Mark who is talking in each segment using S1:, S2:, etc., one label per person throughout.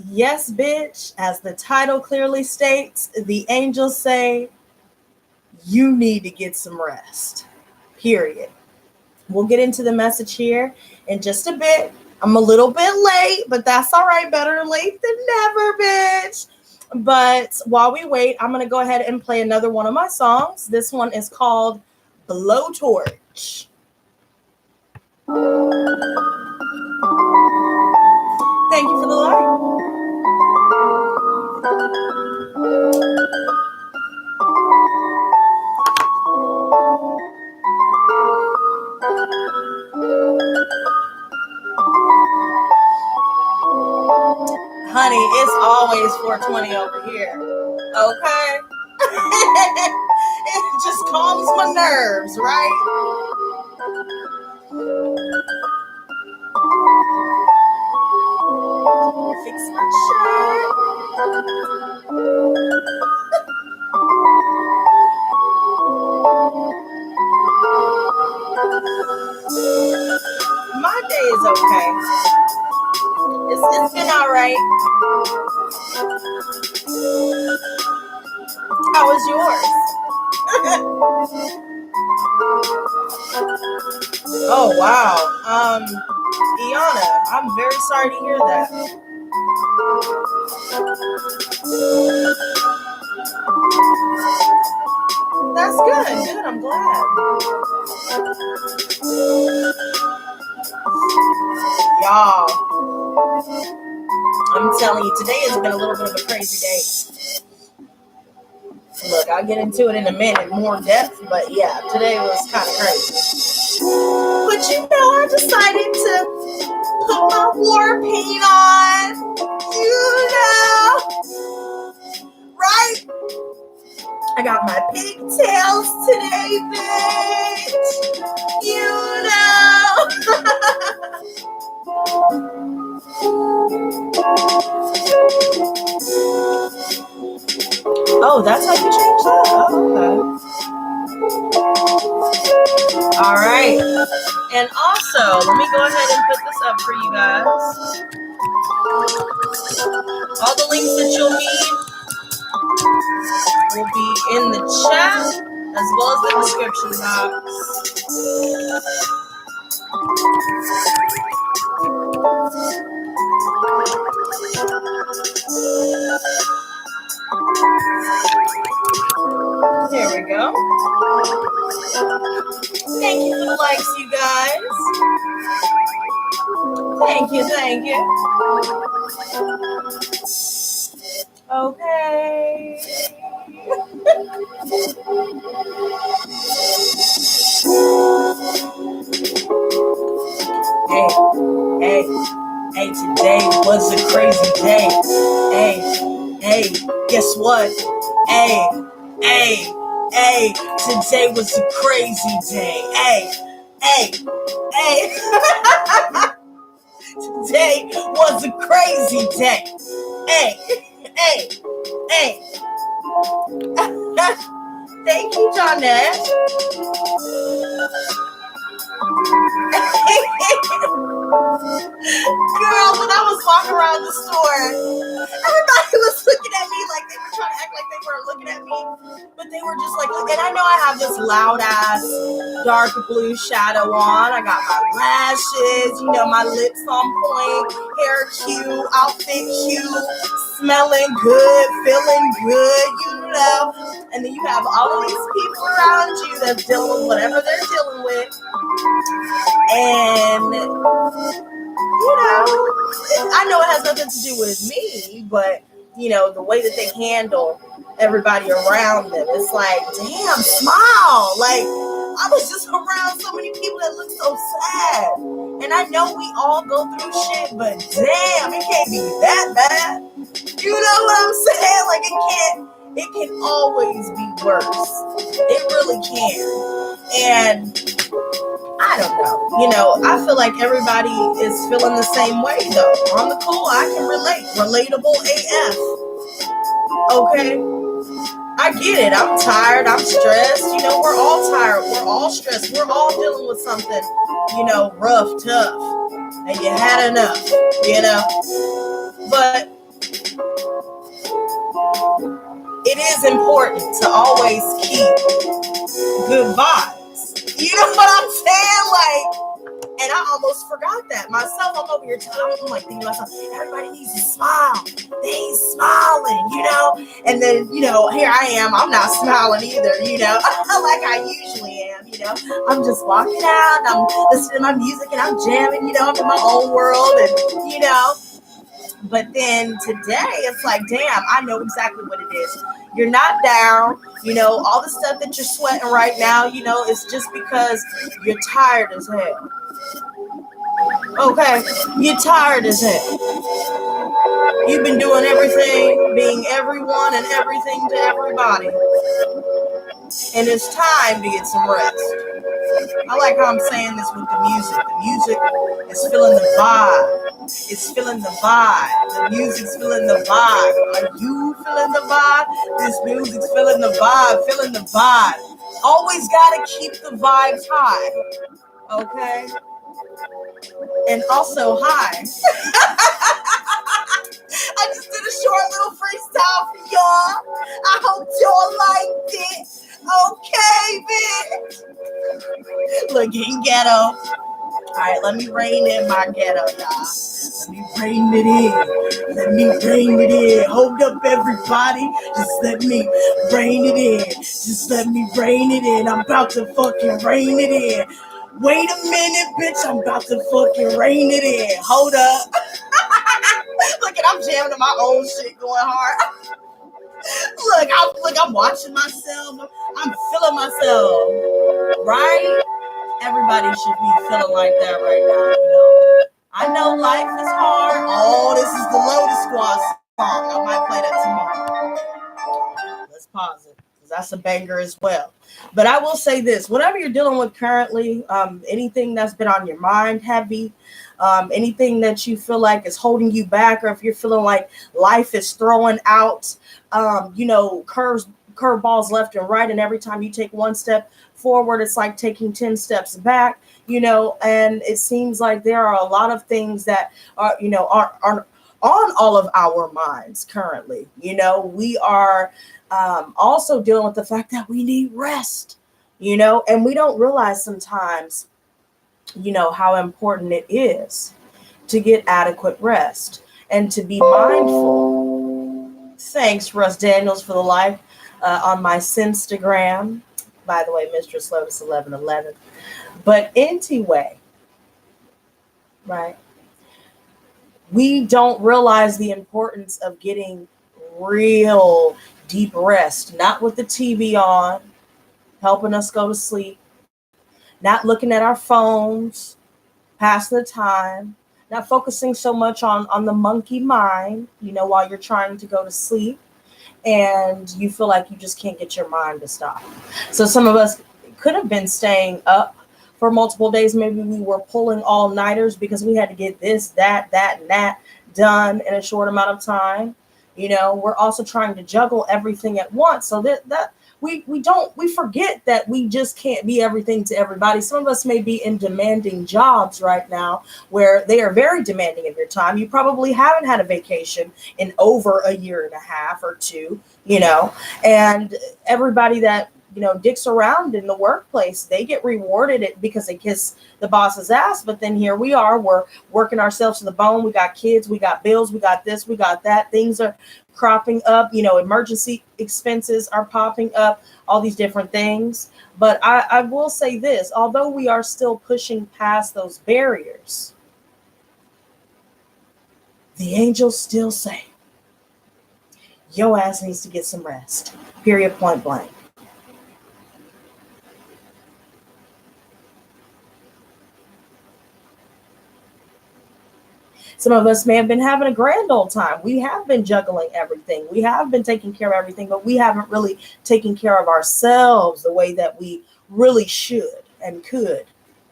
S1: Yes, bitch, as the title clearly states, the angels say you need to get some rest. Period. We'll get into the message here in just a bit. I'm a little bit late, but that's all right. Better late than never, bitch. But while we wait, I'm going to go ahead and play another one of my songs. This one is called Blowtorch. Thank you for the light. Honey, it's always 420 over here. Okay? It just calms my nerves, right? Fix my shirt. My day is okay. It's been all right. How was yours? Oh, wow. Iana, I'm very sorry to hear that. That's good. Good. I'm glad. Y'all, I'm telling you, today has been a little bit of a crazy day. Look, I'll get into it in a minute, more depth, but yeah, today was kind of crazy. But you know, I decided to put my war paint on, you know, right? I got my pigtails today, bitch, you know. Oh, that's how you change that? Oh, okay. All right. And also, let me go ahead and put this up for you guys. All the links that you'll need will be in the chat as well as the description box. There we go. Thank you for the likes, you guys. Thank you, thank you. Okay. Hey, today was a crazy day. Hey, guess what? Hey, today was a crazy day. Hey. Today was a crazy day. Hey. Thank you, Johnette. Girl, when I was walking around the store, everybody was looking at me like they were trying to act like they weren't looking at me, but they were just like, and I know I have this loud ass dark blue shadow on. I got my lashes, you know, my lips on point, hair cute, outfit cute, smelling good, feeling good, you know. And then you have all of these people around you that's dealing with whatever they're dealing with. And, you know, I know it has nothing to do with me, but, you know, the way that they handle everybody around them, it's like, damn, smile. Like, I was just around so many people that look so sad. And I know we all go through shit, but damn, it can't be that bad. You know what I'm saying? Like, it can always be worse. It really can. And I don't know. You know, I feel like everybody is feeling the same way, though. On the cool, I can relate. Relatable AF. Okay? I get it. I'm tired. I'm stressed. You know, we're all tired. We're all stressed. We're all dealing with something, you know, rough, tough. And you had enough, you know? But it is important to always keep good vibes. You know what I'm saying? Like, and I almost forgot that myself. I'm over here I'm like thinking to myself, everybody needs to smile. They ain't smiling, you know? And then, you know, here I am. I'm not smiling either, you know, like I usually am, you know. I'm just walking out, I'm listening to my music and I'm jamming, you know, I'm in my own world and, you know. But then today, it's like, damn, I know exactly what it is. You're not down, you know, all the stuff that you're sweating right now, you know, it's just because you're tired as hell. Okay, you're tired as hell. You've been doing everything, being everyone and everything to everybody. And it's time to get some rest. I like how I'm saying this with the music. The music is feeling the vibe. It's feeling the vibe. The music's feeling the vibe. Are you feeling the vibe? This music's feeling the vibe, feeling the vibe. Always gotta keep the vibes high. Okay? And also high. I just did a short little freestyle for y'all. I hope y'all liked it. Okay, bitch. Looking ghetto. All right, let me rein in my ghetto, y'all. Let me rein it in. Let me rein it in. Hold up, everybody. Just let me rein it in. Just let me rein it in. I'm about to fucking rein it in. Wait a minute, bitch. I'm about to fucking rein it in. Hold up. Look, I'm jamming to my own shit going hard. I'm watching myself. I'm feeling myself. Right? Everybody should be feeling like that right now, you know. I know life is hard. Oh, this is the Lotus Squad song. I might play that tomorrow. Let's pause it, because that's a banger as well. But I will say this, whatever you're dealing with currently, anything that's been on your mind heavy, anything that you feel like is holding you back, or if you're feeling like life is throwing out, you know, curveballs left and right, and every time you take one step forward, it's like taking 10 steps back, you know, and it seems like there are a lot of things that are, you know, are on all of our minds currently. You know, we are also dealing with the fact that we need rest, you know, and we don't realize sometimes, you know, how important it is to get adequate rest and to be mindful. Thanks, Russ Daniels, for the life on my Sinstagram. By the way, Mistress Lotus 1111. But anyway, right? We don't realize the importance of getting real deep rest, not with the TV on, helping us go to sleep, not looking at our phones, passing the time, not focusing so much on the monkey mind, you know, while you're trying to go to sleep. And you feel like you just can't get your mind to stop. So some of us could have been staying up for multiple days. Maybe we were pulling all-nighters because we had to get this, that, and that done in a short amount of time. You know, we're also trying to juggle everything at once. So that we forget that we just can't be everything to everybody. Some of us may be in demanding jobs right now where they are very demanding of your time. You probably haven't had a vacation in over a year and a half or two, you know, and everybody that, you know, dicks around in the workplace, they get rewarded it because they kiss the boss's ass. But then here we are, we're working ourselves to the bone. We got kids, we got bills, we got this, we got that. Things are cropping up, you know, emergency expenses are popping up, all these different things. But I will say this, although we are still pushing past those barriers, the angels still say, your ass needs to get some rest, period, point blank. Some of us may have been having a grand old time. We have been juggling everything. We have been taking care of everything, but we haven't really taken care of ourselves the way that we really should and could,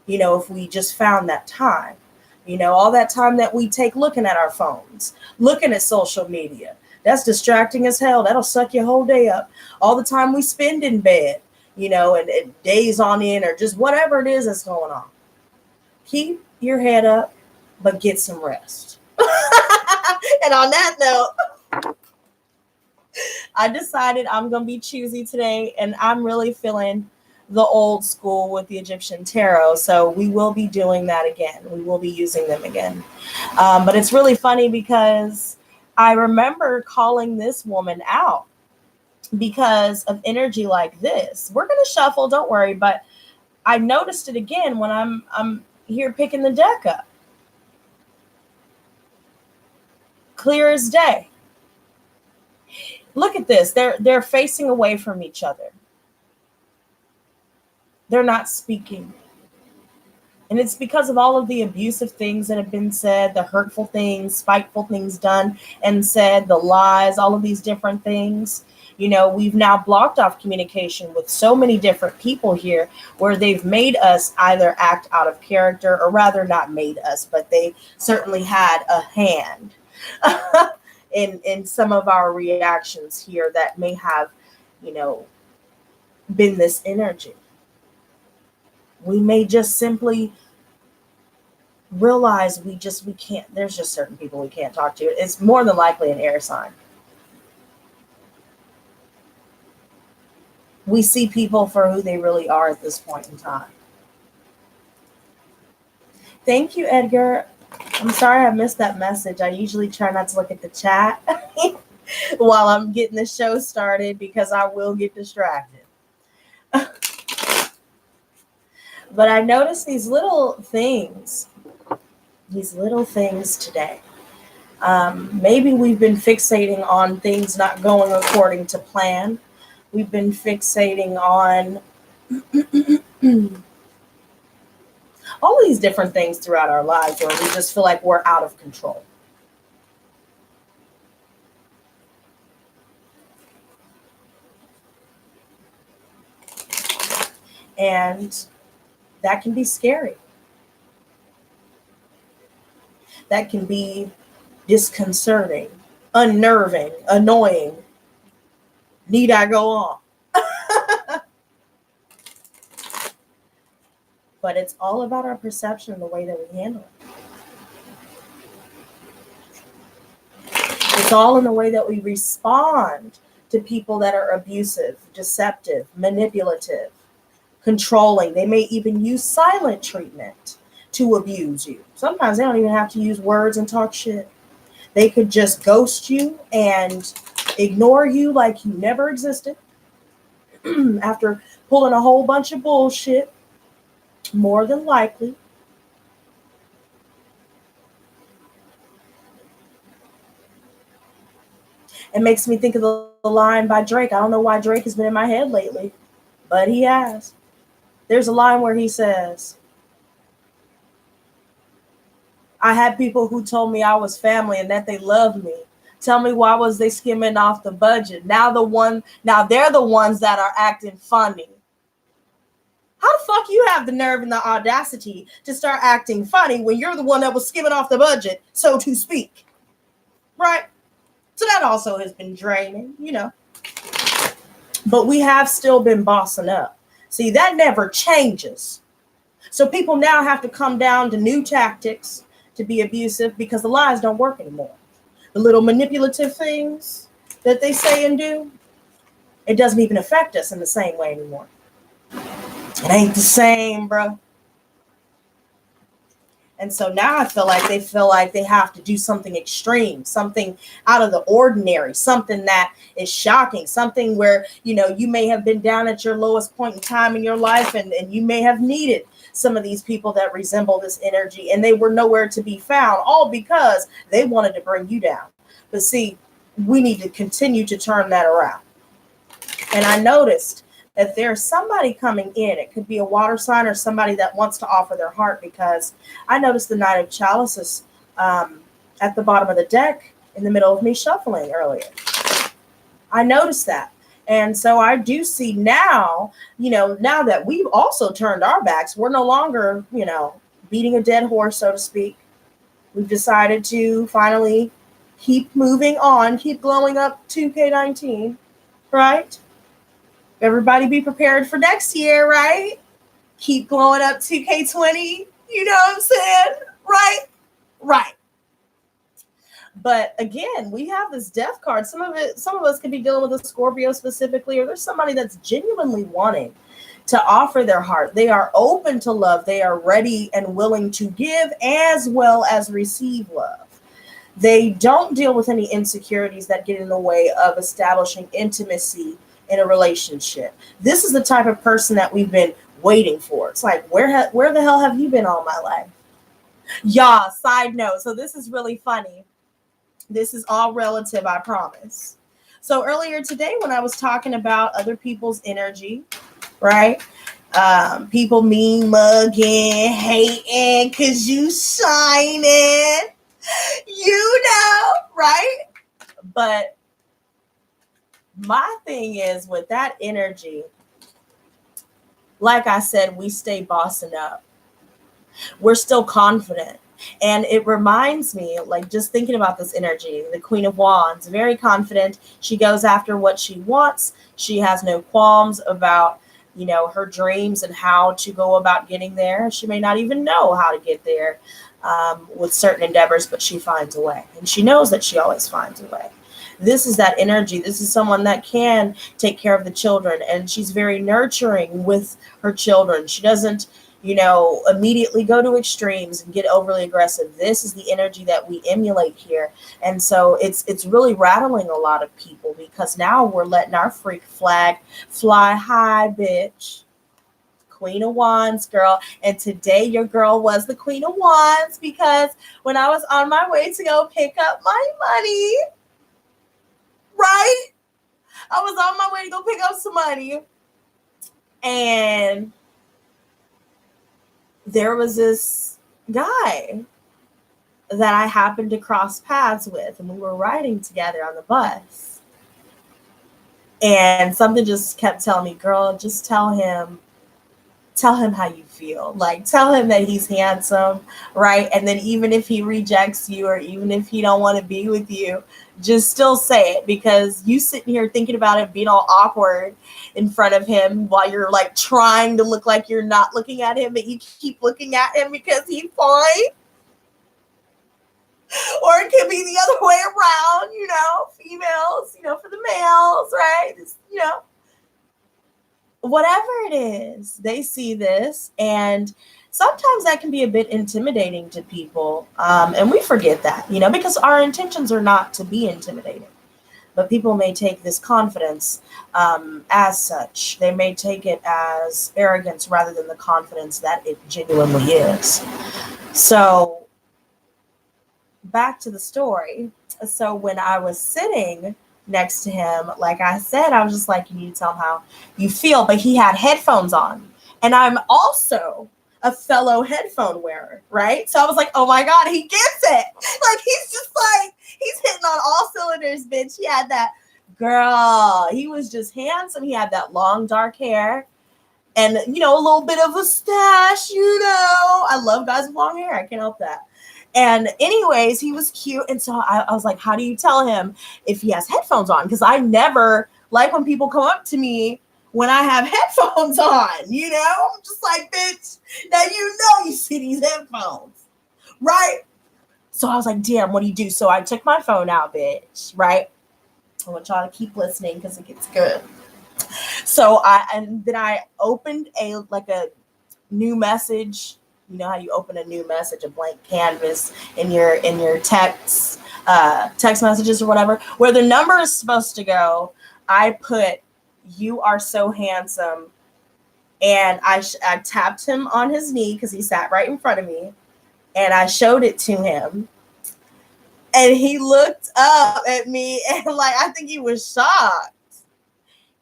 S1: you know, if we just found that time. You know, all that time that we take looking at our phones, looking at social media, that's distracting as hell. That'll suck your whole day up. All the time we spend in bed, you know, and days on end or just whatever it is that's going on. Keep your head up, but get some rest. And on that note, I decided I'm going to be choosy today, and I'm really feeling the old school with the Egyptian tarot. So we will be doing that again. We will be using them again. But it's really funny because I remember calling this woman out because of energy like this. We're going to shuffle, don't worry, but I noticed it again when I'm here picking the deck up. Clear as day. Look at this. They're facing away from each other. They're not speaking. And it's because of all of the abusive things that have been said, the hurtful things, spiteful things done and said, the lies, all of these different things. You know, we've now blocked off communication with so many different people here where they've made us either act out of character, or rather not made us, but they certainly had a hand in some of our reactions here that may have, you know, been this energy. We may just simply realize we can't, there's just certain people we can't talk to. It's more than likely an air sign. We see people for who they really are at this point in time. Thank you, Edgar. I'm sorry I missed that message. I usually try not to look at the chat while I'm getting the show started because I will get distracted. But I noticed these little things today. Maybe we've been fixating on things not going according to plan. We've been fixating on all these different things throughout our lives where we just feel like we're out of control. And that can be scary. That can be disconcerting, unnerving, annoying. Need I go on? But it's all about our perception and the way that we handle it. It's all in the way that we respond to people that are abusive, deceptive, manipulative, controlling. They may even use silent treatment to abuse you. Sometimes they don't even have to use words and talk shit. They could just ghost you and ignore you like you never existed after pulling a whole bunch of bullshit, more than likely. It makes me think of the line by Drake. I don't know why Drake has been in my head lately, but he has. There's a line where he says, I had people who told me I was family and that they loved me. Tell me, why was they skimming off the budget? Now they're the ones that are acting funny. How the fuck you have the nerve and the audacity to start acting funny when you're the one that was skimming off the budget, so to speak? Right? So that also has been draining, you know. But we have still been bossing up. See, that never changes. So people now have to come down to new tactics to be abusive because the lies don't work anymore. The little manipulative things that they say and do, it doesn't even affect us in the same way anymore. It ain't the same, bro. And so now I feel like they have to do something extreme, something out of the ordinary, something that is shocking, something where, you know, you may have been down at your lowest point in time in your life and you may have needed some of these people that resemble this energy and they were nowhere to be found, all because they wanted to bring you down. But see, we need to continue to turn that around. And I noticed that there's somebody coming in. It could be a water sign or somebody that wants to offer their heart, because I noticed the Knight of Chalices at the bottom of the deck in the middle of me shuffling earlier. I noticed that. And so I do see now, you know, now that we've also turned our backs, we're no longer, you know, beating a dead horse, so to speak. We've decided to finally keep moving on, keep glowing up 2K19, right? Everybody be prepared for next year, right? Keep glowing up 2K20, you know what I'm saying? Right? Right. But again, we have this death card. Some of us could be dealing with a Scorpio specifically, or there's somebody that's genuinely wanting to offer their heart. They are open to love. They are ready and willing to give as well as receive love. They don't deal with any insecurities that get in the way of establishing intimacy in a relationship. This is the type of person that we've been waiting for. It's like, where the hell have you been all my life? Yeah, side note. So this is really funny. This is all relative, I promise. So earlier today, when I was talking about other people's energy, right? People mean mugging, hating, cause you shining, right? But my thing is with that energy, like I said, we stay bossing up. We're still confident. And it reminds me, like, just thinking about this energy, the Queen of Wands, very confident. She goes after what she wants. She has no qualms about, her dreams and how to go about getting there. She may not even know how to get there with certain endeavors, but she finds a way. And she knows that she always finds a way. This is that energy. This is someone that can take care of the children. And she's very nurturing with her children. She doesn't immediately go to extremes and get overly aggressive. This is the energy that we emulate here. And so it's really rattling a lot of people, because now we're letting our freak flag fly high, bitch. Queen of Wands, girl. And today your girl was the Queen of Wands, because when I was on my way to go pick up my money, right? I was on my way to go pick up some money, and there was this guy that I happened to cross paths with, and we were riding together on the bus. And something just kept telling me, girl, just tell him how you feel. Like, tell him that he's handsome, right? And then even if he rejects you, or even if he don't want to be with you, just still say it, because you sitting here thinking about it, being all awkward in front of him while you're like trying to look like you're not looking at him, but you keep looking at him because he's fine. Or it could be the other way around, females, for the males, right? Whatever it is, they see this, and sometimes that can be a bit intimidating to people. And we forget that, because our intentions are not to be intimidating. But people may take this confidence as such. They may take it as arrogance rather than the confidence that it genuinely is. So back to the story. So when I was sitting next to him, like I said, I was just like, you need to tell him how you feel. But he had headphones on. And I'm also a fellow headphone wearer, right? So I was like, oh my God, he gets it. Like, he's just like, he's hitting on all cylinders, bitch. He had that, girl, he was just handsome. He had that long, dark hair and, a little bit of a stash, I love guys with long hair. I can't help that. And anyways, he was cute. And so I was like, how do you tell him if he has headphones on? Because I never like when people come up to me when I have headphones on, I'm just like, bitch, now you see these headphones, right? So I was like, damn, what do you do? So I took my phone out, bitch, right? I want y'all to keep listening because it gets good. So then I opened a new message. You know how you open a new message, a blank canvas in your text messages or whatever, where the number is supposed to go. I put, you are so handsome. And I tapped him on his knee because he sat right in front of me. And I showed it to him. And he looked up at me and I think he was shocked.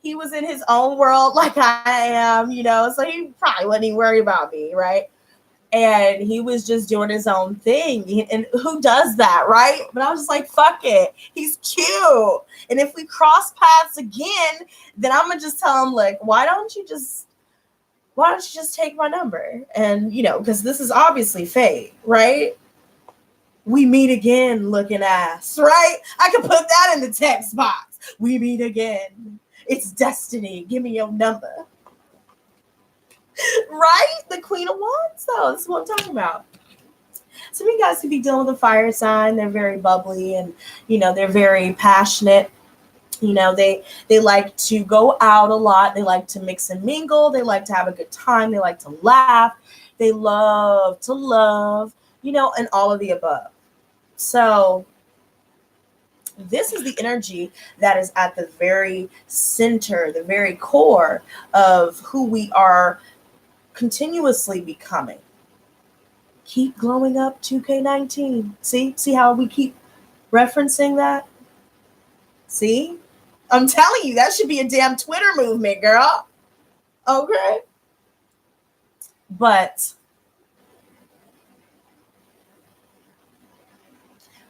S1: He was in his own world like I am, so he probably wasn't even worried about me, right? And he was just doing his own thing. And who does that, right? But I was just like, fuck it. He's cute. And if we cross paths again, then I'm going to just tell him, like, why don't you just take my number? And, because this is obviously fate, right? We meet again, looking ass, right? I could put that in the text box. We meet again. It's destiny. Give me your number. Right? The Queen of Wands, though. That's what I'm talking about. Some of you guys could be dealing with a fire sign. They're very bubbly and, they're very passionate. They like to go out a lot. They like to mix and mingle. They like to have a good time. They like to laugh. They love to love, and all of the above. So this is the energy that is at the very center, the very core of who we are continuously becoming. Keep glowing up, 2K19. See how we keep referencing that? See? I'm telling you, that should be a damn Twitter movement, girl. Okay. But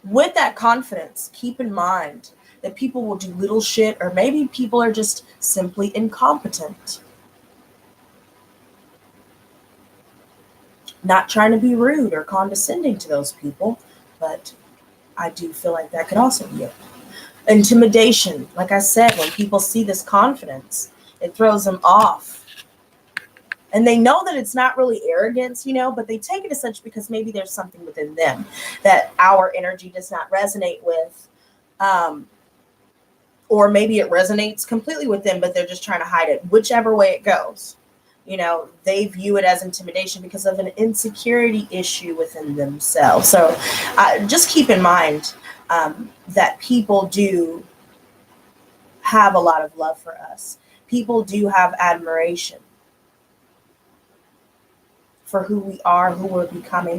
S1: with that confidence, keep in mind that people will do little shit, or maybe people are just simply incompetent. Not trying to be rude or condescending to those people, but I do feel like that could also be it. Intimidation. Like I said, when people see this confidence, it throws them off. And they know that it's not really arrogance, but they take it as such because maybe there's something within them that our energy does not resonate with. Or maybe it resonates completely with them, but they're just trying to hide it. Whichever way it goes, they view it as intimidation because of an insecurity issue within themselves. So just keep in mind that people do have a lot of love for us. People do have admiration for who we are, who we're becoming.